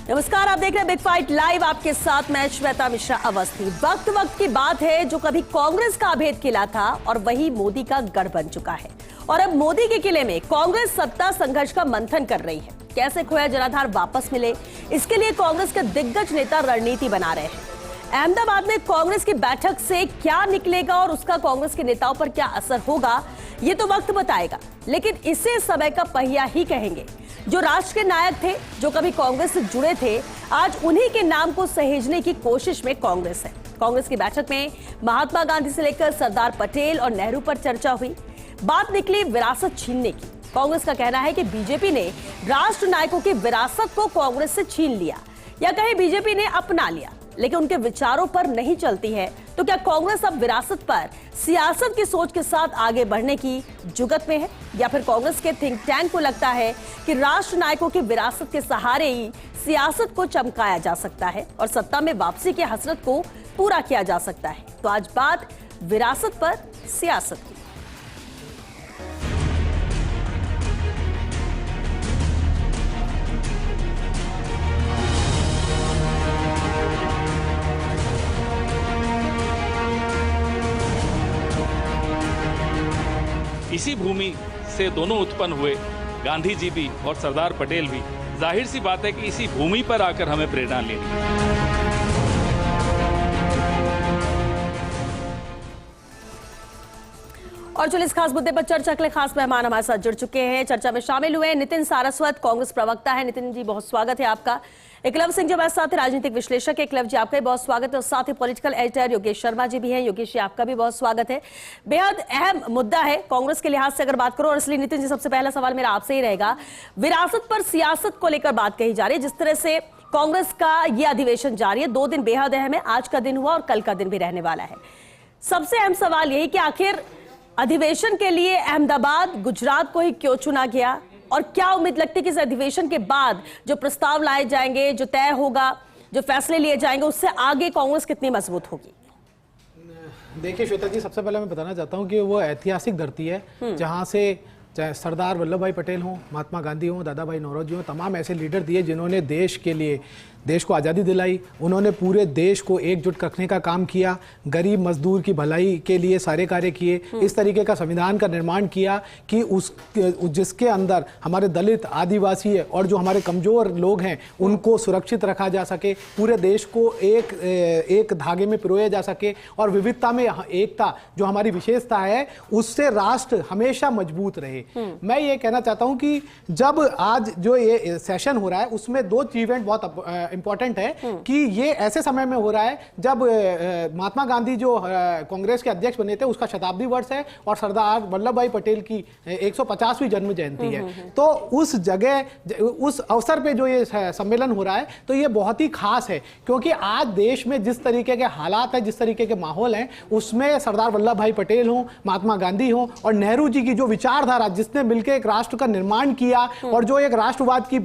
नमस्कार, आप देख रहे हैं बिग फाइट लाइव। आपके साथ मैं श्वेता मिश्रा अवस्थी। वक्त की बात है, जो कभी कांग्रेस का अभेद किला था और वही मोदी का गढ़ बन चुका है। और अब मोदी के किले में कांग्रेस सत्ता संघर्ष का मंथन कर रही है। कैसे खोया जनाधार वापस मिले, इसके लिए कांग्रेस के दिग्गज नेता रणनीति बना रहे हैं। अहमदाबाद में कांग्रेस की बैठक से क्या निकलेगा और उसका कांग्रेस के नेताओं पर क्या असर होगा, ये तो वक्त बताएगा। लेकिन इसे समय का पहिया ही कहेंगे। जो राष्ट्र के नायक थे, जो कभी कांग्रेस से जुड़े थे, आज उन्हीं के नाम को सहेजने की कोशिश में कांग्रेस है। कांग्रेस की बैठक में महात्मा गांधी से लेकर सरदार पटेल और नेहरू पर चर्चा हुई। बात निकली विरासत छीनने की। कांग्रेस का कहना है कि बीजेपी ने राष्ट्र नायकों की विरासत को कांग्रेस से छीन लिया, या कहीं बीजेपी ने अपना लिया, लेकिन उनके विचारों पर नहीं चलती है। तो क्या कांग्रेस अब विरासत पर सियासत की सोच के साथ आगे बढ़ने की जुगत में है, या फिर कांग्रेस के थिंक टैंक को लगता है कि राष्ट्र नायकों की विरासत के सहारे ही सियासत को चमकाया जा सकता है और सत्ता में वापसी की हसरत को पूरा किया जा सकता है? तो आज बात विरासत पर सियासत की। इसी भूमि से दोनों उत्पन्न हुए, गांधी जी भी और सरदार पटेल भी। जाहिर सी बात है कि इसी भूमि पर आकर हमें प्रेरणा लेनी है। और चलिए इस खास मुद्दे पर चर्चा के लिए खास मेहमान हमारे साथ जुड़ चुके हैं। चर्चा में शामिल हुए नितिन सारस्वत, कांग्रेस प्रवक्ता है। नितिन जी, बहुत स्वागत है आपका। एकलव्य सिंह जी हमारे साथ राजनीतिक विश्लेषक है। एकलव्य जी, आपका भी बहुत स्वागत है। और साथ ही पॉलिटिकल एडिटर योगेश शर्मा जी भी हैं। योगेश जी, आपका भी बहुत स्वागत है। बेहद अहम मुद्दा है कांग्रेस के लिहाज से अगर बात करो, और इसलिए नितिन जी सबसे पहला सवाल मेरा आपसे ही रहेगा। विरासत पर सियासत को लेकर बात कही जा रही है। जिस तरह से कांग्रेस का ये अधिवेशन जारी है, 2 दिन बेहद अहम है। आज का दिन हुआ और कल का दिन भी रहने वाला है। सबसे अहम सवाल यही कि आखिर अधिवेशन के लिए अहमदाबाद, गुजरात को ही क्यों चुना गया, और क्या उम्मीद लगती है कि इस अधिवेशन के बाद जो प्रस्ताव लाए जाएंगे, जो तय होगा, जो फैसले लिए जाएंगे, उससे आगे कांग्रेस कितनी मजबूत होगी? देखिए श्वेता जी, सबसे पहले मैं बताना चाहता हूं कि वो ऐतिहासिक धरती है जहां से चाहे सरदार वल्लभ भाई पटेल हों, महात्मा गांधी हों, दादा भाई नौरोजी हों, तमाम ऐसे लीडर दिए जिन्होंने देश के लिए, देश को आज़ादी दिलाई। उन्होंने पूरे देश को एकजुट रखने का काम किया, गरीब मजदूर की भलाई के लिए सारे कार्य किए। इस तरीके का संविधान का निर्माण किया कि जिसके अंदर हमारे दलित, आदिवासी और जो हमारे कमज़ोर लोग हैं उनको सुरक्षित रखा जा सके, पूरे देश को एक धागे में पिरोया जा सके, और विविधता में एकता जो हमारी विशेषता है उससे राष्ट्र हमेशा मजबूत रहे। मैं ये कहना चाहता हूँ कि जब आज जो ये सेशन हो रहा है उसमें 2 इवेंट बहुत इंपॉर्टेंट है कि ये ऐसे समय में हो रहा है जब महात्मा गांधी जो कांग्रेस के अध्यक्ष बने थे उसका शताब्दी वर्ष है, और सरदार वल्लभ भाई पटेल की 150वीं जन्म जयंती है। तो उस जगह, उस अवसर पे जो ये सम्मेलन हो रहा है, तो ये बहुत ही खास है, क्योंकि आज देश में जिस तरीके के हालात है, जिस तरीके के माहौल हैं, उसमें सरदार वल्लभ भाई पटेल हों, महात्मा गांधी हों और नेहरू जी की जो विचारधारा, जिसने मिलकर एक राष्ट्र का निर्माण किया और जो एक राष्ट्रवाद की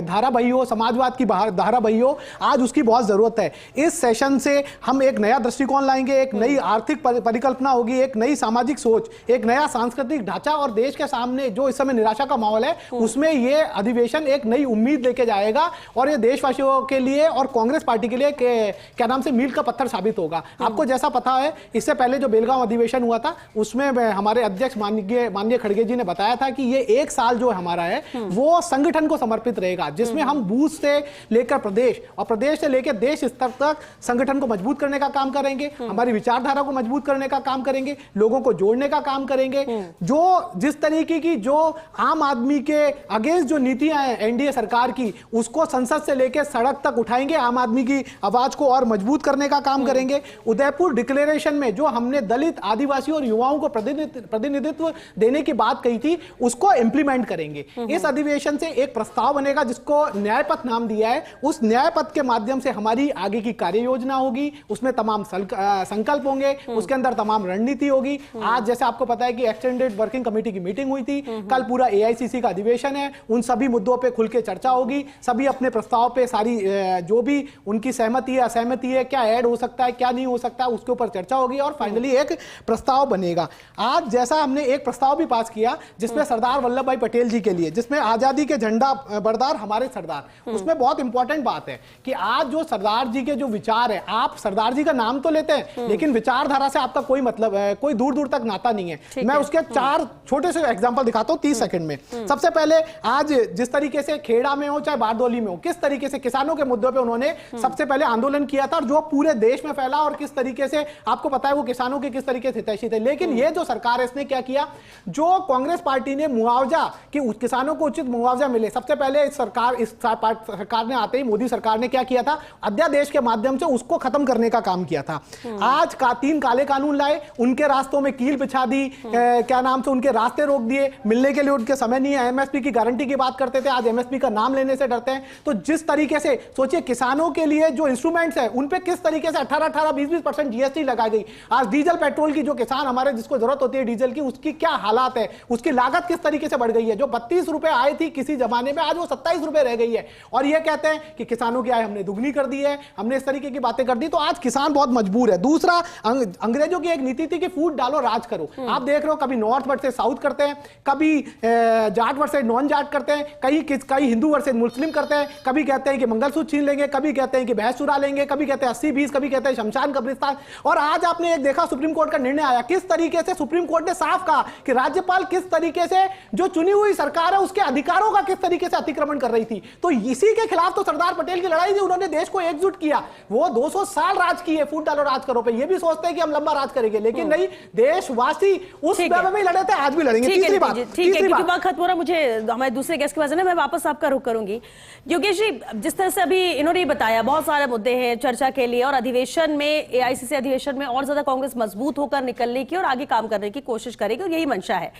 धारा बही हो, समाजवाद की धारा बही हो, आज उसकी बहुत जरूरत है। इस सेशन से हम एक नया दृष्टिकोण लाएंगे, एक नई आर्थिक परिकल्पना होगी, एक नई सामाजिक सोच, एक नया सांस्कृतिक ढांचा, और देश के सामने जो इस समय निराशा का माहौल है उसमें ये अधिवेशन एक नई उम्मीद लेके जाएगा, और ये देशवासियों के लिए और कांग्रेस पार्टी के लिए क्या नाम से मील का पत्थर साबित होगा। आपको जैसा पता है, इससे पहले जो बेलगांव अधिवेशन हुआ था उसमें हमारे अध्यक्ष माननीय खड़गे जी ने बताया था कि ये 1 साल जो हमारा है वो संगठन को समर्पित रहेगा, जिसमें हम बूथ से लेकर प्रदेश और प्रदेश से लेकर देश स्तर तक संगठन को मजबूत करने का काम करेंगे, हमारी विचारधारा को मजबूत करने का काम करेंगे, लोगों को जोड़ने का काम करेंगे। जो जिस तरीके की जो आम आदमी के अगेंस्ट जो नीतियां हैं एनडीए सरकार की, उसको संसद से लेकर सड़क तक उठाएंगे, आम आदमी की आवाज को और मजबूत करने का काम करेंगे। उदयपुर डिक्लेरेशन में जो हमने दलित, आदिवासी और युवाओं को प्रतिनिधित्व देने की बात कही थी, उसको इंप्लीमेंट करेंगे। इस अधिवेशन से एक प्रस्ताव बनेगा जिसको न्याय पथ नाम दिया है। उस न्याय पथ के माध्यम से हमारी आगे की कार्य योजना होगी, उसमें तमाम संकल्प होंगे, उसके अंदर तमाम रणनीति होगी। आज जैसे आपको पता है कि एक्सटेंडेड वर्किंग कमेटी की मीटिंग हुई थी, कल पूरा एआईसीसी का अधिवेशन है, उन सभी मुद्दों पे खुल के चर्चा होगी। सभी अपने प्रस्ताव पे सारी जो भी उनकी सहमति है, असहमति है, क्या ऐड हो सकता है, क्या नहीं हो सकता, उसके ऊपर चर्चा होगी और फाइनली एक प्रस्ताव बनेगा। आज जैसा हमने एक प्रस्ताव भी पास किया किया जिसमें सरदार वल्लभ भाई पटेल जी के लिए, जिसमें आजादी के झंडा बरदार हमारे सरदार, उसमें बहुत इंपॉर्टेंट बात है कि आज जो सरदार जी के जो विचार है, आप सरदार जी का नाम तो लेते हैं लेकिन विचारधारा से आपका कोई मतलब है, कोई दूर दूर तक नाता नहीं है। मैं उसके 4 छोटे से एग्जांपल दिखाता हूं 30 सेकंड में। सबसे पहले आज जिस तरीके से खेड़ा में हो चाहे बारडोली में हो, किस तरीके से किसानों के मुद्दों पे उन्होंने सबसे पहले आंदोलन किया था और जो पूरे देश में फैला, और किस तरीके से आपको पता है वो किसानों के किस तरीके से हितैषी थे। लेकिन ये जो सरकार है इसने क्या किया, जो कांग्रेस पार्टी ने मुआवजा कि किसानों को उचित मुआवजा मिले, सबसे पहले इस सरकार ने आते ही मोदी सरकार ने क्या किया था, अध्यादेश के माध्यम से उसको खत्म करने का काम किया था। आज 3 काले कानून लाए, उनके रास्तों में कील बिछा दी, क्या नाम से उनके रास्ते रोक दिए, मिलने के लिए उनके समय नहीं है। एमएसपी की गारंटी की बात करते थे, आज एमएसपी का नाम लेने से डरते हैं। तो जिस तरीके से सोचिए किसानों के लिए जो इंस्ट्रूमेंट्स है उन पे किस तरीके से 18-18, 20-20% जीएसटी लगाई गई। आज डीजल पेट्रोल की जो किसान हमारे जिसको जरूरत होती है डीजल की, उसकी क्या हालात है, उसकी लागत किस तरीके से बढ़ गई है। जो 32 रुपए आय थी किसी जमाने में, आज वो 27 रुपए रह गई है। और ये कहते हैं कि किसानों की आय हमने दुगनी कर दी है, हमने इस तरीके की बातें कर दी। तो आज किसान बहुत मजबूर है। दूसरा, अंग्रेजों की एक नीति थी कि फूट डालो राज करो। आप देख रहे हो कभी नॉर्थ वर्सेस साउथ करते हैं, कभी जाट वर्सेस नॉन जाट करते हैं, कई हिंदू वर्सेस मुस्लिम करते हैं, कभी कहते हैं कि मंगलसूत्र छीन लेंगे, कभी कहते हैं कि भैंस चुरा लेंगे, कभी कहते हैं 80-20, कभी कहते हैं शमशान कब्रिस्तान। और आज आपने एक देखा सुप्रीम कोर्ट का निर्णय आया, किस तरीके से सुप्रीम कोर्ट ने साफ कहा कि राज्यपाल किस तरीके से जो चुनी हुई सरकार है उसके अधिकारों का किस तरीके से अतिक्रमण कर रही थी। तो इसी के खिलाफ तो सरदार पटेल की लड़ाई थी, उन्होंने देश को एकजुट किया। वो 200 साल राज किए फूट डालो राज करो पे। ये भी सोचते हैं कि हम लंबा राज करेंगे, लेकिन नहीं, देशवासी उस समय में लड़े थे, आज भी लड़ेंगे। तीसरी बात, ठीक है, क्योंकि वक्त खत्म हो रहा, मुझे हमारे दूसरे गेस्ट के पास है, मैं वापस आपका रुख करूंगी। योगेश जी, जिस तरह से अभी इन्होंने बताया, बहुत सारे मुद्दे हैं चर्चा के लिए, और अधिवेशन में, एआईसीसी अधिवेशन में और ज्यादा कांग्रेस मजबूत होकर निकलने की और आगे काम करने की कोशिश करेगी, और यही मंशा है।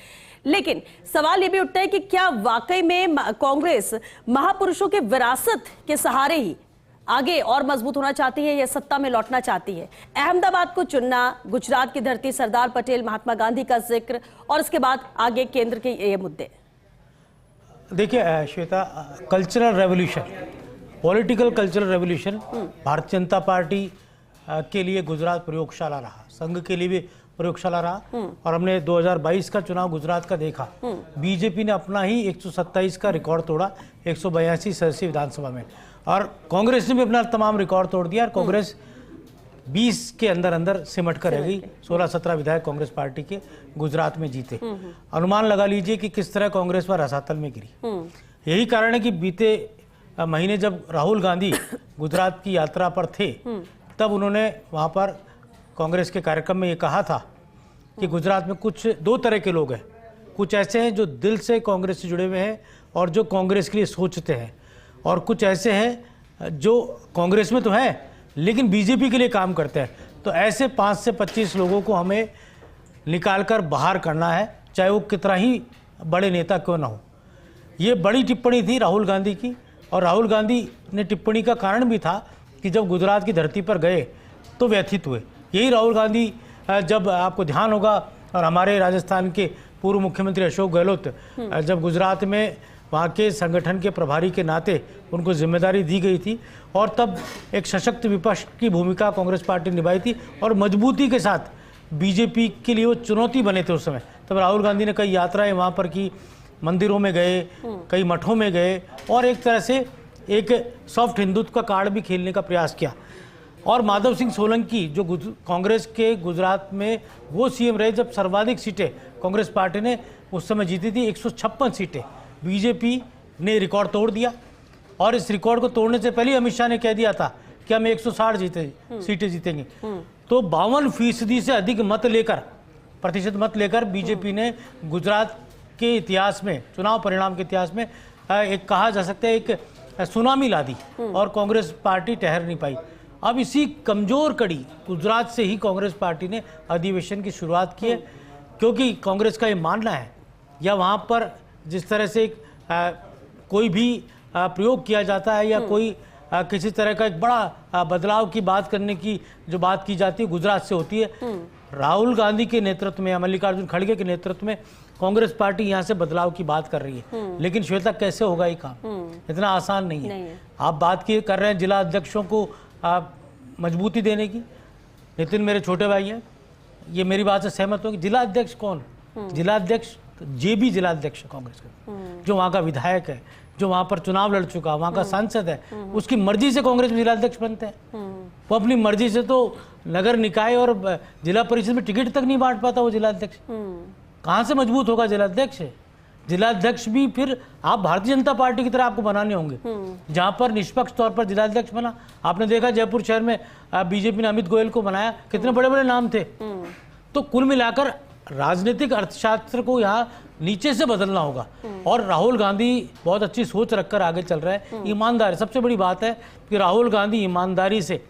लेकिन सवाल यह भी उठता है कि क्या वाकई में कांग्रेस महापुरुषों के विरासत के सहारे ही आगे और मजबूत होना चाहती है या सत्ता में लौटना चाहती है? अहमदाबाद को चुनना, गुजरात की धरती, सरदार पटेल, महात्मा गांधी का जिक्र, और उसके बाद आगे केंद्र के ये मुद्दे। देखिए Shweta, cultural revolution, political cultural revolution Bharatiya Janata party के लिए गुजरात प्रयोगशाला रहा, संघ के लिए भी प्रयोगशाला रहा। और हमने 2022 का चुनाव गुजरात का देखा, बीजेपी ने अपना ही 127 का रिकॉर्ड तोड़ा 182 सदस्यीय विधानसभा में, और कांग्रेस ने भी अपना तमाम रिकॉर्ड तोड़ दिया। और कांग्रेस 20 के अंदर अंदर सिमट कर रह गई। 16-17 विधायक कांग्रेस पार्टी के गुजरात में जीते। अनुमान लगा लीजिए कि किस तरह कांग्रेस पर रसातल में गिरी। यही कारण है कि बीते महीने जब राहुल गांधी गुजरात की यात्रा पर थे, तब उन्होंने वहाँ पर कांग्रेस के कार्यक्रम में ये कहा था कि गुजरात में कुछ 2 तरह के लोग हैं। कुछ ऐसे हैं जो दिल से कांग्रेस से जुड़े हुए हैं और जो कांग्रेस के लिए सोचते हैं, और कुछ ऐसे हैं जो कांग्रेस में तो हैं लेकिन बीजेपी के लिए काम करते हैं। तो ऐसे 5 से 25 लोगों को हमें निकालकर बाहर करना है, चाहे वो कितना ही बड़े नेता क्यों ना हो। ये बड़ी टिप्पणी थी राहुल गांधी की, और राहुल गांधी ने टिप्पणी का कारण भी था कि जब गुजरात की धरती पर गए तो व्यथित हुए। यही राहुल गांधी, जब आपको ध्यान होगा, और हमारे राजस्थान के पूर्व मुख्यमंत्री अशोक गहलोत जब गुजरात में वहाँ के संगठन के प्रभारी के नाते उनको जिम्मेदारी दी गई थी, और तब एक सशक्त विपक्ष की भूमिका कांग्रेस पार्टी निभाई थी, और मजबूती के साथ बीजेपी के लिए वो चुनौती बने थे उस समय। तब राहुल गांधी ने कई यात्राएं वहाँ पर की, मंदिरों में गए, कई मठों में गए, और एक तरह से एक सॉफ्ट हिंदुत्व का कार्ड भी खेलने का प्रयास किया। और माधव सिंह सोलंकी जो कांग्रेस के गुजरात में वो सीएम रहे जब सर्वाधिक सीटें कांग्रेस पार्टी ने उस समय जीती थी, 156 सीटें। बीजेपी ने रिकॉर्ड तोड़ दिया, और इस रिकॉर्ड को तोड़ने से पहले अमित शाह ने कह दिया था कि हम 160 सीटें जीतेंगे। तो 52% से अधिक प्रतिशत मत लेकर बीजेपी ने गुजरात के इतिहास में, चुनाव परिणाम के इतिहास में एक कहा जा सकता है एक सुनामी ला दी, और कांग्रेस पार्टी ठहर नहीं पाई। अब इसी कमजोर कड़ी गुजरात से ही कांग्रेस पार्टी ने अधिवेशन की शुरुआत की है, क्योंकि कांग्रेस का ये मानना है, या वहाँ पर जिस तरह से कोई भी प्रयोग किया जाता है, या कोई किसी तरह का एक बड़ा बदलाव की बात करने की जो बात की जाती है गुजरात से होती है। राहुल गांधी के नेतृत्व में, मल्लिकार्जुन खड़गे के नेतृत्व में कांग्रेस पार्टी यहाँ से बदलाव की बात कर रही है। लेकिन श्वेता, कैसे होगा ये काम? इतना आसान नहीं है। आप बात कर रहे हैं जिला अध्यक्षों को मजबूती देने की। नितिन मेरे छोटे भाई हैं, ये मेरी बात से सहमत होंगे। जिला अध्यक्ष कौन? जिला अध्यक्ष जेबी जिलाध्यक्ष है कांग्रेस का, जो वहाँ का विधायक है, जो वहाँ पर चुनाव लड़ चुका, वहाँ का सांसद है, उसकी मर्जी से कांग्रेस में जिलाध्यक्ष बनते हैं। वो अपनी मर्जी से तो नगर निकाय और जिला परिषद में टिकट तक नहीं बांट पाता वो जिलाध्यक्ष। कहाँ से मजबूत होगा जिलाध्यक्ष? जिलाध्यक्ष भी फिर आप भारतीय जनता पार्टी की तरह आपको बनाने होंगे, जहां पर निष्पक्ष तौर पर जिलाध्यक्ष बना। आपने देखा जयपुर शहर में बीजेपी ने अमित गोयल को बनाया, कितने बड़े बड़े नाम थे। तो कुल मिलाकर राजनीतिक अर्थशास्त्र को यहाँ नीचे से बदलना होगा। और राहुल गांधी बहुत अच्छी सोच रखकर आगे चल रहा है, ईमानदार। सबसे बड़ी बात है कि राहुल गांधी ईमानदारी से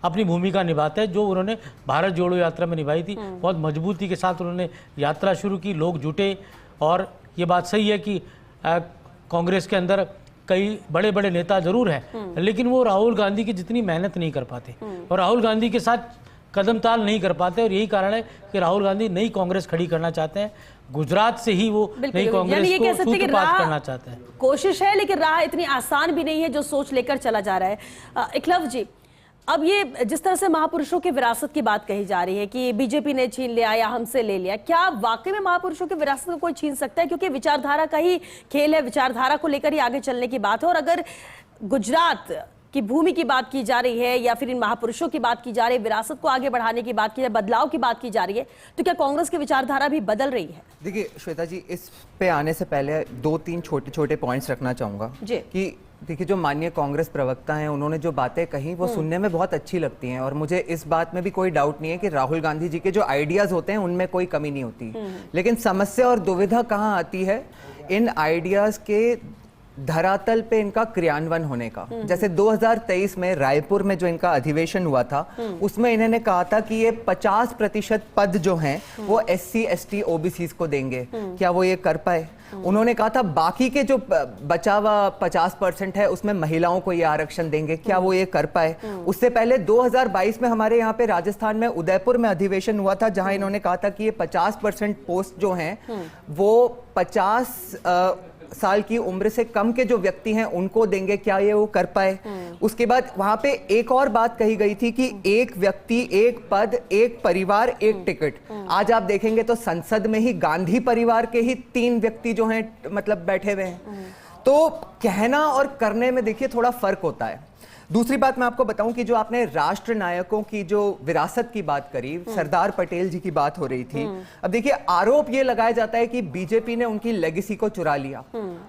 अपनी भूमिका निभाते हैं, जो उन्होंने भारत जोड़ो यात्रा में निभाई थी। बहुत मजबूती के साथ उन्होंने यात्रा शुरू की, लोग जुटे। और ये बात सही है कि कांग्रेस के अंदर कई बड़े बड़े नेता जरूर हैं, लेकिन वो राहुल गांधी की जितनी मेहनत नहीं कर पाते और राहुल गांधी के साथ कदम ताल नहीं कर पाते। और यही कारण है कि राहुल गांधी नई कांग्रेस खड़ी करना चाहते हैं। गुजरात से ही वो नई कांग्रेस को सूत्रपात करना चाहते हैं। कोशिश है, लेकिन राह इतनी आसान भी नहीं है जो सोच लेकर चला जा रहा है। एकलव जी, अब ये जिस तरह से महापुरुषों की विरासत की बात कही जा रही है कि बीजेपी ने छीन लिया या हमसे ले लिया, क्या वाकई में महापुरुषों की विरासत को कोई छीन सकता है? क्योंकि विचारधारा का ही खेल है, विचारधारा को लेकर ही आगे चलने की बात है। और अगर गुजरात की भूमि की बात की जा रही है या फिर इन महापुरुषों की बात की जा रही है, विरासत को आगे बढ़ाने की बात की जाए, बदलाव की बात की जा रही है, तो क्या कांग्रेस की विचारधारा भी बदल रही है? देखिए श्वेता जी, इस पे आने से पहले 2-3 छोटे छोटे पॉइंट्स रखना चाहूँगा कि देखिए जो माननीय कांग्रेस प्रवक्ता हैं, उन्होंने जो बातें कही वो सुनने में बहुत अच्छी लगती हैं। और मुझे इस बात में भी कोई डाउट नहीं है कि राहुल गांधी जी के जो आइडियाज़ होते हैं उनमें कोई कमी नहीं होती। लेकिन समस्या और दुविधा कहाँ आती है? इन आइडियाज़ के धरातल पे इनका क्रियान्वयन होने का। जैसे 2023 में रायपुर में जो इनका अधिवेशन हुआ था, उसमें इन्होंने कहा था कि ये 50% पद जो हैं वो SC ST OBCs को देंगे। क्या वो ये कर पाए? उन्होंने कहा था बाकी के जो बचा हुआ 50% है उसमें महिलाओं को ये आरक्षण देंगे। क्या वो ये कर पाए? उससे पहले 2022 में हमारे यहाँ पे राजस्थान में उदयपुर में अधिवेशन हुआ था, जहां इन्होंने कहा था कि ये 50% पोस्ट जो हैं वो 50 साल की उम्र से कम के जो व्यक्ति हैं उनको देंगे। क्या ये वो कर पाए? उसके बाद वहां पे एक और बात कही गई थी कि एक व्यक्ति, एक पद, एक परिवार, एक टिकट। आज आप देखेंगे तो संसद में ही गांधी परिवार के ही 3 व्यक्ति जो हैं मतलब बैठे हुए हैं। तो कहना और करने में देखिए थोड़ा फर्क होता है। दूसरी बात मैं आपको बताऊं कि जो आपने राष्ट्र नायकों की जो विरासत की बात करी, सरदार पटेल जी की बात हो रही थी। अब देखिए आरोप ये लगाया जाता है कि बीजेपी ने उनकी लेगेसी को चुरा लिया।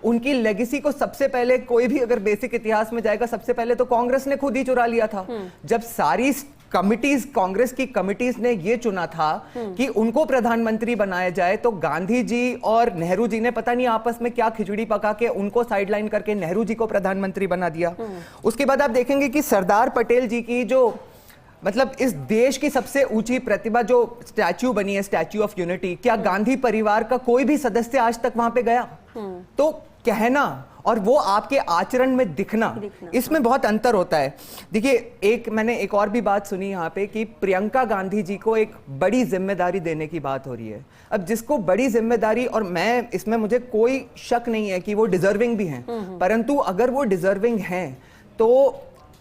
उनकी लेगेसी को सबसे पहले कोई भी अगर बेसिक इतिहास में जाएगा, सबसे पहले तो कांग्रेस ने खुद ही चुरा लिया था। जब सारी कमिटीज, कांग्रेस की कमिटीज ने यह चुना था कि उनको प्रधानमंत्री बनाया जाए, तो गांधी जी और नेहरू जी ने पता नहीं आपस में क्या खिचड़ी पका के उनको साइडलाइन करके नेहरू जी को प्रधानमंत्री बना दिया। उसके बाद आप देखेंगे कि सरदार पटेल जी की जो मतलब इस देश की सबसे ऊंची प्रतिभा जो स्टैच्यू बनी है, स्टैच्यू ऑफ यूनिटी, क्या गांधी परिवार का कोई भी सदस्य आज तक वहां पे गया? तो कहना और वो आपके आचरण में दिखना, इसमें बहुत अंतर होता है। देखिए मैंने एक और भी बात सुनी यहाँ पे कि प्रियंका गांधी जी को एक बड़ी जिम्मेदारी देने की बात हो रही है। अब जिसको बड़ी जिम्मेदारी, और मैं इसमें मुझे कोई शक नहीं है कि वो डिजर्विंग भी हैं, परंतु अगर वो डिजर्विंग हैं तो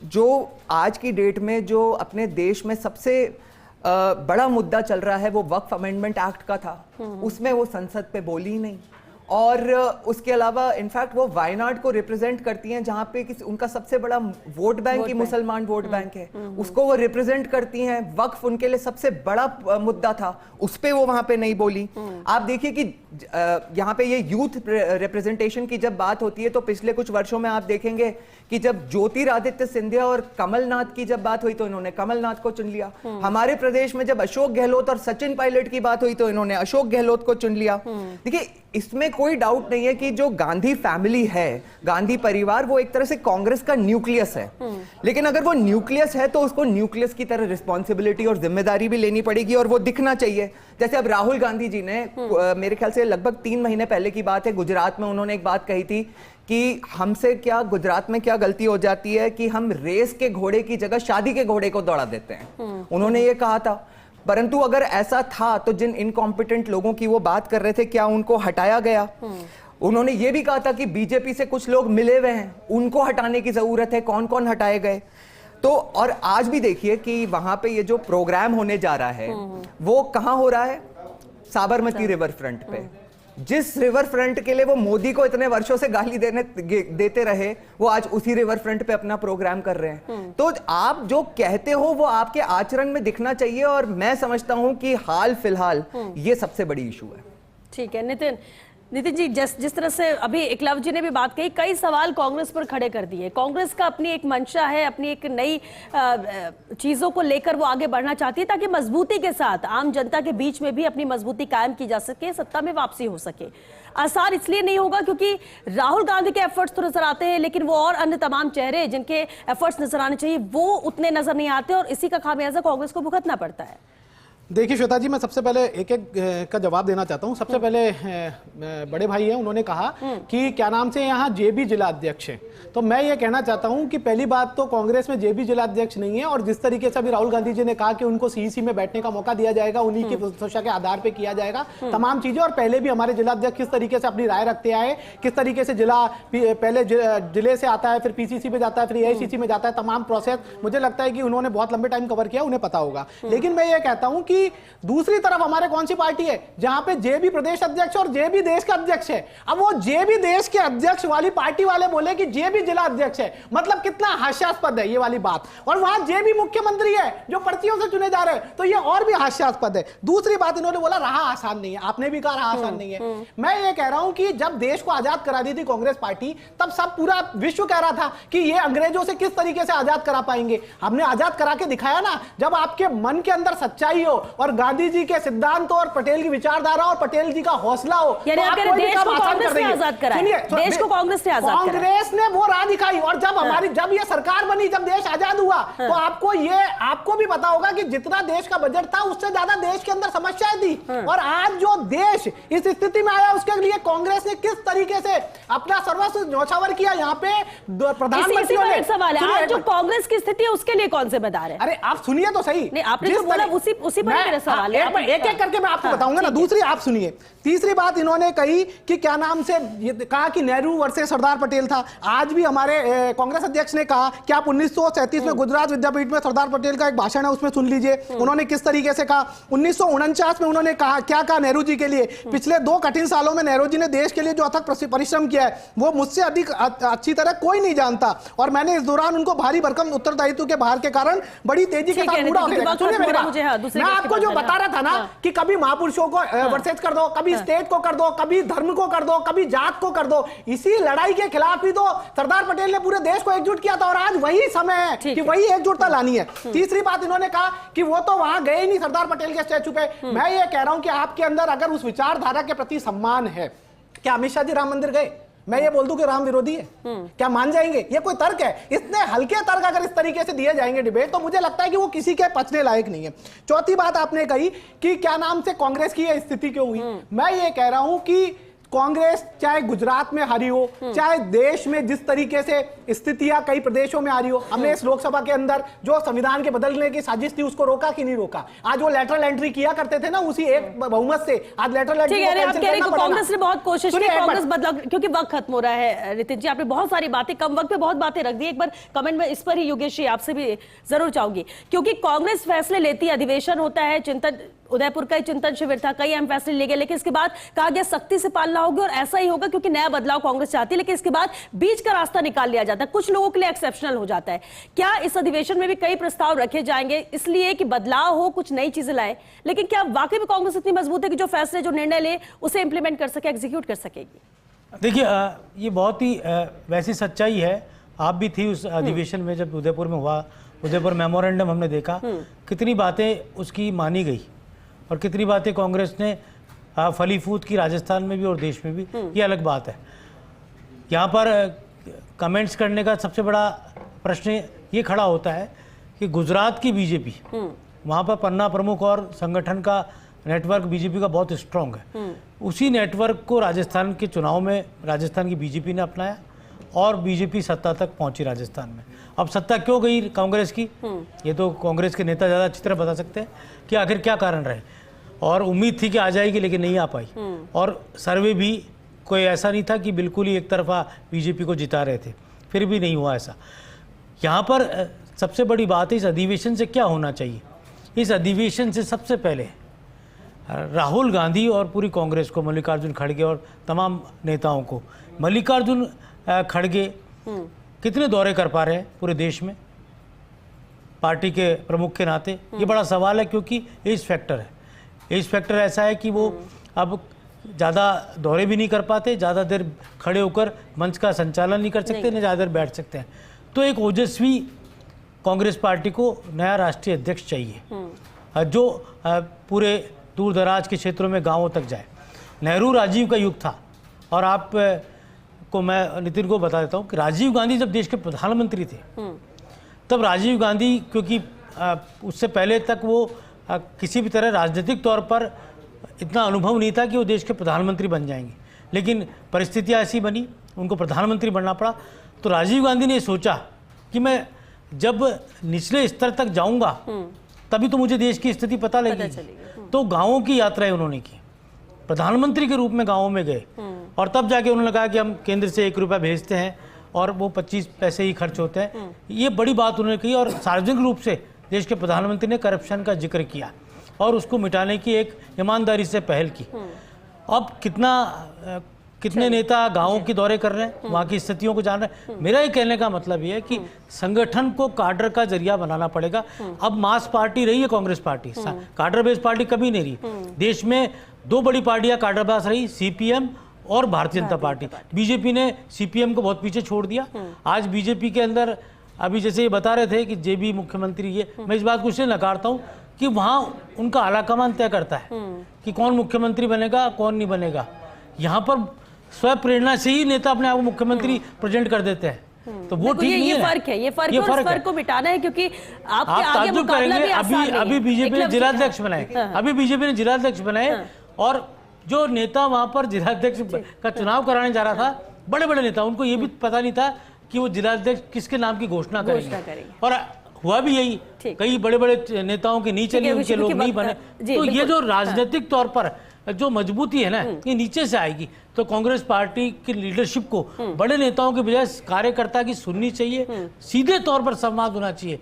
जो आज की डेट में जो अपने देश में सबसे बड़ा मुद्दा चल रहा है वो वक्फ अमेंडमेंट एक्ट का था, उसमें वो संसद पे बोली ही नहीं। और उसके अलावा इनफैक्ट वो वायनाड को रिप्रेजेंट करती हैं, जहां पे उनका सबसे बड़ा वोट बैंक ही मुसलमान वोट बैंक है, उसको वो रिप्रेजेंट करती हैं। वक्फ उनके लिए सबसे बड़ा मुद्दा था, उस पे वो वहां पे नहीं बोली। आप देखिए कि यहाँ पे ये यूथ रिप्रेजेंटेशन की जब बात होती है तो पिछले कुछ वर्षों में आप देखेंगे कि जब ज्योतिरादित्य सिंधिया और कमलनाथ की जब बात हुई तो इन्होंने कमलनाथ को चुन लिया। हमारे प्रदेश में जब अशोक गहलोत और सचिन पायलट की बात हुई तो इन्होंने अशोक गहलोत को चुन लिया। देखिए इसमें कोई डाउट नहीं है कि जो गांधी फैमिली है, गांधी परिवार, वो एक तरह से कांग्रेस का न्यूक्लियस है। लेकिन अगर वो न्यूक्लियस है तो उसको न्यूक्लियस की तरह रिस्पॉन्सिबिलिटी और जिम्मेदारी भी लेनी पड़ेगी और वो दिखना चाहिए। जैसे अब राहुल गांधी जी ने मेरे ख्याल से लगभग 3 महीने पहले की बात है, गुजरात में उन्होंने एक बात कही थी कि हमसे क्या गुजरात में क्या गलती हो जाती है कि हम रेस के घोड़े की जगह शादी के घोड़े को दौड़ा देते हैं, उन्होंने ये कहा था। परंतु अगर ऐसा था तो जिन इनकॉम्पिटेंट लोगों की वो बात कर रहे थे, क्या उनको हटाया गया? उन्होंने ये भी कहा था कि बीजेपी से कुछ लोग मिले हुए हैं, उनको हटाने की जरूरत है। कौन कौन हटाए गए? तो और आज भी देखिए कि वहां पे ये जो प्रोग्राम होने जा रहा है वो कहां हो रहा है? साबरमती रिवर फ्रंट पे। जिस रिवर फ्रंट के लिए वो मोदी को इतने वर्षों से गाली देते रहे, वो आज उसी रिवर फ्रंट पे अपना प्रोग्राम कर रहे हैं। तो आप जो कहते हो वो आपके आचरण में दिखना चाहिए, और मैं समझता हूं कि हाल फिलहाल ये सबसे बड़ी इशू है। ठीक है नितिन जी, जिस तरह से अभी एकलव्य जी ने भी बात कही, कई सवाल कांग्रेस पर खड़े कर दिए। कांग्रेस का अपनी एक मंशा है, अपनी एक नई चीजों को लेकर वो आगे बढ़ना चाहती है ताकि मजबूती के साथ आम जनता के बीच में भी अपनी मजबूती कायम की जा सके, सत्ता में वापसी हो सके। आसान इसलिए नहीं होगा क्योंकि राहुल गांधी के एफर्ट्स तो नजर आते हैं, लेकिन वो और अन्य तमाम चेहरे जिनके एफर्ट्स नजर आने चाहिए वो उतने नजर नहीं आते, और इसी का खामियाजा कांग्रेस को भुगतना पड़ता है। देखिए श्वेता जी, मैं सबसे पहले एक का जवाब देना चाहता हूं। सबसे पहले बड़े भाई हैं, उन्होंने कहा कि क्या नाम से यहाँ जेबी जिला अध्यक्ष हैं। तो मैं ये कहना चाहता हूं कि पहली बात तो कांग्रेस में जेबी जिला अध्यक्ष नहीं है, और जिस तरीके से अभी राहुल गांधी जी ने कहा कि उनको सीईसी में बैठने का मौका दिया जाएगा, उन्हीं की प्रशंसा के आधार पर किया जाएगा तमाम चीजें। और पहले भी हमारे जिला अध्यक्ष किस तरीके से अपनी राय रखते आए, किस तरीके से जिला पहले जिले से आता है, फिर पीसीसी में जाता है, फिर एआईसीसी में जाता है, तमाम प्रोसेस मुझे लगता है कि उन्होंने बहुत लंबे टाइम कवर किया, उन्हें पता होगा। लेकिन मैं ये कहता हूं कि दूसरी तरफ हमारे कौन सी पार्टी है जहां पे जेबी प्रदेश अध्यक्ष और जेबी देश का अध्यक्ष है। अब वो जेबी देश के अध्यक्ष वाली पार्टी वाले बोले कि जेबी जिला अध्यक्ष है, मतलब कितना हास्यास्पद है ये वाली बात। और वहां जेबी मुख्यमंत्री है जो पर्चियों से चुने जा रहे हैं, तो ये और भी हास्यास्पद है। दूसरी बात इन्होंने बोला रहा आसान नहीं है, आपने भी कहा रहा आसान नहीं है। मैं ये कह रहा हूं कि जब देश को आजाद करा दी थी कांग्रेस पार्टी, तब सब पूरा विश्व कह रहा था कि ये अंग्रेजों से किस तरीके से आजाद करा पाएंगे। हमने आजाद करा के दिखाया ना, जब आपके मन के अंदर सच्चाई हो और गांधी जी के सिद्धांत और पटेल की विचारधारा और पटेल जी का हौसला हो, यानी आप कह रहे देश को कांग्रेस ने आजाद कराया। देश को कांग्रेस ने आजाद कराया, कांग्रेस ने वो राह दिखाई। और जब हमारी जब ये सरकार बनी, जब देश आजाद हुआ, तो आपको भी पता होगा कि जितना देश का बजट था उससे ज्यादा देश के अंदर समस्याएं थी। और आज जो देश इस स्थिति में आया, उसके लिए कांग्रेस ने किस तरीके से अपना सर्वस्व न्यौछावर किया। यहाँ पे प्रधानमंत्री ने सवाल है, आज जो कांग्रेस की स्थिति है उसके लिए कौन जिम्मेदार है? अरे आप सुनिए तो सही, नहीं आपने जो बोला उसी पर मेरा सवाल है। एक एक करके मैं आपको बताऊंगा ना। दूसरी आप सुनिए, तीसरी बात इन्होंने कही कि क्या नाम से कहा कि नेहरू वर्सेस सरदार पटेल था। आज भी हमारे कांग्रेस अध्यक्ष ने कहा कि आप 1937 में गुजरात विद्यापीठ में सरदार पटेल का एक भाषण है, उसमें सुन लीजिए उन्होंने किस तरीके से कहा। 1949 में उन्होंने कहा, क्या कहा नेहरू जी के लिए, पिछले 2 कठिन सालों में नेहरू जी ने देश के लिए जो अथक परिश्रम किया है वो मुझसे अधिक अच्छी तरह कोई नहीं जानता, और मैंने इस दौरान उनको भारी भरकम उत्तरदायित्व के भार के कारण बड़ी तेजी के साथ पूरा मैं आपको जो बता रहा था ना कि कभी महापुरुषों को वर्सेस कर दो, कभी स्टेट को कर दो, कभी धर्म को कर दो, कभी जात को कर दो। इसी लड़ाई के खिलाफ ही तो सरदार पटेल ने पूरे देश को एकजुट किया था, और आज वही समय है कि वही एकजुटता लानी है। तीसरी बात इन्होंने कहा कि वो तो वहां गए ही नहीं सरदार पटेल के स्टैचू पे। मैं ये कह रहा हूं कि आपके अंदर अगर उस विचारधारा के प्रति सम्मान है, क्या अमित शाह जी राम मंदिर गए? मैं ये बोल दूं कि राम विरोधी है, क्या मान जाएंगे? ये कोई तर्क है? इतने हल्के तर्क अगर इस तरीके से दिए जाएंगे डिबेट, तो मुझे लगता है कि वो किसी के पचने लायक नहीं है। चौथी बात आपने कही कि क्या नाम से कांग्रेस की ये स्थिति क्यों हुई। मैं ये कह रहा हूं कि कांग्रेस चाहे गुजरात में हारी हो, चाहे देश में जिस तरीके से स्थितियां कई प्रदेशों में आ रही हो, हमने इस लोकसभा के अंदर जो संविधान के बदलने की साजिश थी उसको रोका कि नहीं रोका। आज वो लेटरल एंट्री किया करते थे ना उसी एक बहुमत से, आज लेटरल एंट्री कांग्रेस ने बहुत कोशिश की, कांग्रेस बदला क्योंकि वक्त खत्म हो रहा है। नितिन जी आपने बहुत सारी बातें कम वक्त में बहुत बातें रख दी। एक बार कमेंट में इस पर ही योगेश जी आपसे भी जरूर चाहूंगी, क्योंकि कांग्रेस फैसले लेती है, अधिवेशन होता है, चिंतन उदयपुर का ही चिंतन शिविर था, कई अहम फैसले लिए गए, लेकिन इसके बाद कहा गया सख्ती से पालना होगी और ऐसा ही होगा क्योंकि नया बदलाव कांग्रेस चाहती है। लेकिन इसके बाद बीच का रास्ता निकाल लिया जाता है, कुछ लोगों के लिए एक्सेप्शनल हो जाता है। क्या इस अधिवेशन में भी कई प्रस्ताव रखे जाएंगे इसलिए कि बदलाव हो, कुछ नई चीजें लाए, लेकिन क्या वाकई में कांग्रेस इतनी मजबूत है कि जो फैसले जो निर्णय ले उसे इंप्लीमेंट कर सके, एग्जीक्यूट कर सकेगी? देखिए ये बहुत ही वैसी सच्चाई है। आप भी थी उस अधिवेशन में जब उदयपुर में हुआ, उदयपुर मेमोरेंडम हमने देखा, कितनी बातें उसकी मानी गई और कितनी बातें कांग्रेस ने फली फूद की राजस्थान में भी और देश में भी। ये अलग बात है। यहाँ पर कमेंट्स करने का सबसे बड़ा प्रश्न ये खड़ा होता है कि गुजरात की बीजेपी, वहाँ पर पन्ना प्रमुख और संगठन का नेटवर्क बीजेपी का बहुत स्ट्रांग है। उसी नेटवर्क को राजस्थान के चुनाव में राजस्थान की बीजेपी ने अपनाया और बीजेपी सत्ता तक पहुंची राजस्थान में। अब सत्ता क्यों गई कांग्रेस की, ये तो कांग्रेस के नेता ज़्यादा अच्छी तरह बता सकते हैं कि आखिर क्या कारण रहे। और उम्मीद थी कि आ जाएगी लेकिन नहीं आ पाई, और सर्वे भी कोई ऐसा नहीं था कि बिल्कुल ही एक तरफा बीजेपी को जिता रहे थे, फिर भी नहीं हुआ ऐसा। यहाँ पर सबसे बड़ी बात है इस अधिवेशन से क्या होना चाहिए। इस अधिवेशन से सबसे पहले राहुल गांधी और पूरी कांग्रेस को, मल्लिकार्जुन खड़गे और तमाम नेताओं को, मल्लिकार्जुन खड़गे कितने दौरे कर पा रहे हैं पूरे देश में पार्टी के प्रमुख के नाते, ये बड़ा सवाल है, क्योंकि एज फैक्टर है। एज फैक्टर ऐसा है कि वो अब ज़्यादा दौरे भी नहीं कर पाते, ज़्यादा देर खड़े होकर मंच का संचालन नहीं कर सकते, न ज़्यादा देर बैठ सकते हैं। तो एक ओजस्वी कांग्रेस पार्टी को नया राष्ट्रीय अध्यक्ष चाहिए जो पूरे दूर दराज के क्षेत्रों में गांवों तक जाए। नेहरू राजीव का युग था, और आप को मैं नितिन को बता देता हूँ कि राजीव गांधी जब देश के प्रधानमंत्री थे तब राजीव गांधी, क्योंकि उससे पहले तक वो किसी भी तरह राजनीतिक तौर पर इतना अनुभव नहीं था कि वो देश के प्रधानमंत्री बन जाएंगे, लेकिन परिस्थितियाँ ऐसी बनी, उनको प्रधानमंत्री बनना पड़ा। तो राजीव गांधी ने सोचा कि मैं जब निचले स्तर तक जाऊंगा तभी तो मुझे देश की स्थिति पता लगेगी। तो गांवों की यात्राएं उन्होंने की, प्रधानमंत्री के रूप में गांवों में गए, और तब जाके उन्होंने कहा कि हम केंद्र से 1 रुपया भेजते हैं और वो 25 पैसे ही खर्च होते हैं। ये बड़ी बात उन्होंने कही, और सार्वजनिक रूप से देश के प्रधानमंत्री ने करप्शन का जिक्र किया और उसको मिटाने की एक ईमानदारी से पहल की। अब कितने नेता गांवों के दौरे कर रहे हैं, वहाँ की स्थितियों को जान रहे हैं। मेरा ये कहने का मतलब ये है कि संगठन को काडर का जरिया बनाना पड़ेगा। अब मास पार्टी रही है Congress party, cadre based party कभी नहीं रही। देश में 2 बड़ी पार्टियां काडर बेस्ड रही, सीपीएम और भारतीय जनता पार्टी। बीजेपी ने सीपीएम को बहुत पीछे छोड़ दिया। आज बीजेपी के अंदर, अभी जैसे ये बता रहे थे कि जेबी मुख्यमंत्री, ये मैं इस बात को इसलिए नकारता हूँ कि वहाँ उनका आलाकमान तय करता है कि कौन मुख्यमंत्री बनेगा, कौन नहीं बनेगा। यहाँ पर स्वयं प्रेरणा से ही नेता अपने आप को मुख्यमंत्री प्रेजेंट कर देते हैं, तो वो ठीक नहीं है। ये फर्क है, ये फर्क को मिटाना है, क्योंकि आप ताज्जुब करेंगे, अभी बीजेपी ने जिलाध्यक्ष बनाए, अभी बीजेपी ने जिलाध्यक्ष बनाए, और जो नेता वहां पर जिलाध्यक्ष का चुनाव कराने जा रहा था, बड़े बड़े नेता, उनको ये भी पता नहीं था कि वो जिलाध्यक्ष किसके नाम की घोषणा करेंगे, और हुआ भी यही। कई बड़े बड़े नेताओं के नीचे नहीं, उनके लोग नहीं बने। तो ये जो राजनीतिक तौर पर जो मजबूती है ना, ये नीचे से आएगी। तो कांग्रेस पार्टी की लीडरशिप को बड़े नेताओं के बजाय कार्यकर्ता की सुननी चाहिए, सीधे तौर पर संवाद होना चाहिए,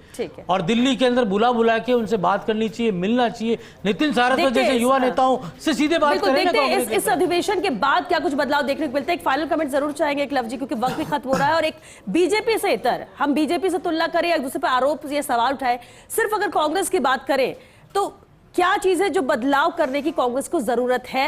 और दिल्ली के अंदर बुला के उनसे बात करनी चाहिए, मिलना चाहिए। नितिन सारस्वत जैसे युवा नेताओं से सीधे बात करें। इस अधिवेशन के बाद क्या कुछ बदलाव देखने को मिलता है? एक फाइनल कमेंट जरूर चाहेंगे एकलव जी, क्योंकि वक्त भी खत्म हो रहा है, और एक बीजेपी से इतर, हम बीजेपी से तुलना करें, एक दूसरे पर आरोप, ये सवाल उठाए, सिर्फ अगर कांग्रेस की बात करें तो क्या चीज है जो बदलाव करने की कांग्रेस को जरूरत है?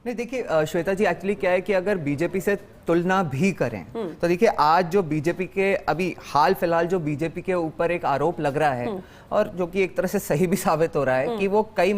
नहीं, देखिए श्वेता जी, एक्चुअली क्या है कि अगर बीजेपी से तुलना भी करें तो देखिए आज जो बीजेपी के, अभी हाल फिलहाल जो बीजेपी के ऊपर एक आरोप लग रहा है, और जो कि एक तरह से सही भी साबित हो रहा है, कि वो कई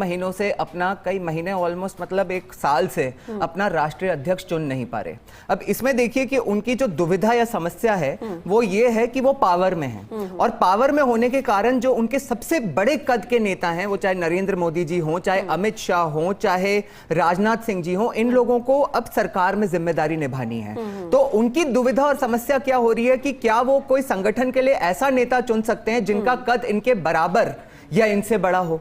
महीने ऑलमोस्ट मतलब 1 साल से अपना राष्ट्रीय अध्यक्ष चुन नहीं पा रहे। अब इसमें देखिए कि उनकी जो दुविधा या समस्या है वो ये है कि वो पावर में है, और पावर में होने के कारण जो उनके सबसे बड़े कद के नेता हैं, वो चाहे नरेंद्र मोदी जी हों, चाहे अमित शाह हों, चाहे राजनाथ सिंह जी हों, इन लोगों को अब सरकार में जिम्मेदारी निभानी है। तो उनकी दुविधा और समस्या क्या हो रही है कि क्या वो कोई संगठन के लिए ऐसा नेता चुन सकते हैं जिनका कद इनके बराबर या इनसे बड़ा हो।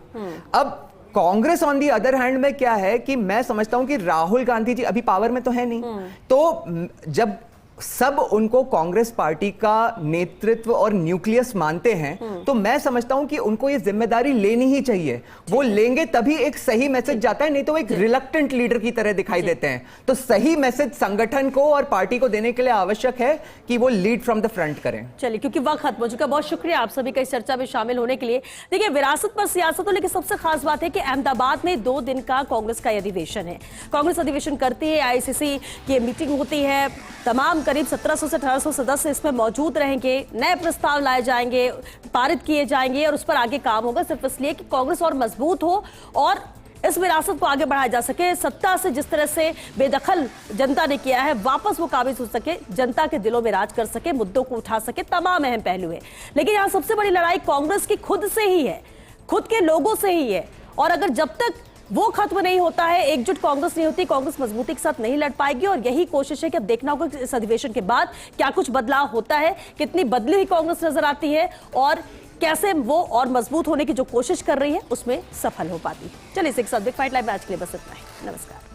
अब Congress on the other hand में क्या है कि मैं समझता हूं कि राहुल गांधी जी अभी पावर में तो है नहीं, तो जब सब उनको कांग्रेस पार्टी का नेतृत्व और न्यूक्लियस मानते हैं, तो मैं समझता हूं कि उनको ये जिम्मेदारी लेनी ही चाहिए। वो लेंगे तभी एक सही मैसेज जाता है, नहीं तो एक रिलक्टेंट लीडर की तरह दिखाई देते हैं। तो सही मैसेज संगठन को और पार्टी को देने के लिए आवश्यक है कि वो लीड फ्रॉम द फ्रंट करें। चलिए, क्योंकि वक्त खत्म हो चुका, बहुत शुक्रिया आप सभी का इस चर्चा में शामिल होने के लिए। देखिए, विरासत पर सियासत हो, लेकिन सबसे खास बात है कि अहमदाबाद में 2 दिन का कांग्रेस का अधिवेशन है। कांग्रेस अधिवेशन करती है, आईसीसी की मीटिंग होती है, तमाम करीब 1700 से 1800 सदस्य इसमें मौजूद रहेंगे, नए प्रस्ताव लाए जाएंगे, पारित किए जाएंगे, और उस पर आगे काम होगा, सिर्फ इसलिए कि कांग्रेस और मजबूत हो और इस विरासत को आगे बढ़ाया जा सके। सत्ता से जिस तरह से बेदखल जनता ने किया है, वापस वो काबिज हो सके, जनता के दिलों में राज कर सके, मुद्दों को उठा सके, तमाम अहम पहलू है। लेकिन यहां सबसे बड़ी लड़ाई कांग्रेस की खुद से ही है, खुद के लोगों से ही है, और अगर जब तक वो खत्म नहीं होता है, एकजुट कांग्रेस नहीं होती, कांग्रेस मजबूती के साथ नहीं लड़ पाएगी। और यही कोशिश है कि अब देखना होगा इस अधिवेशन के बाद क्या कुछ बदलाव होता है, कितनी बदली हुई कांग्रेस नजर आती है, और कैसे वो और मजबूत होने की जो कोशिश कर रही है उसमें सफल हो पाती है। चलिए, 6 बिग फाइट लाइव मैच के लिए बस इतना ही। नमस्कार।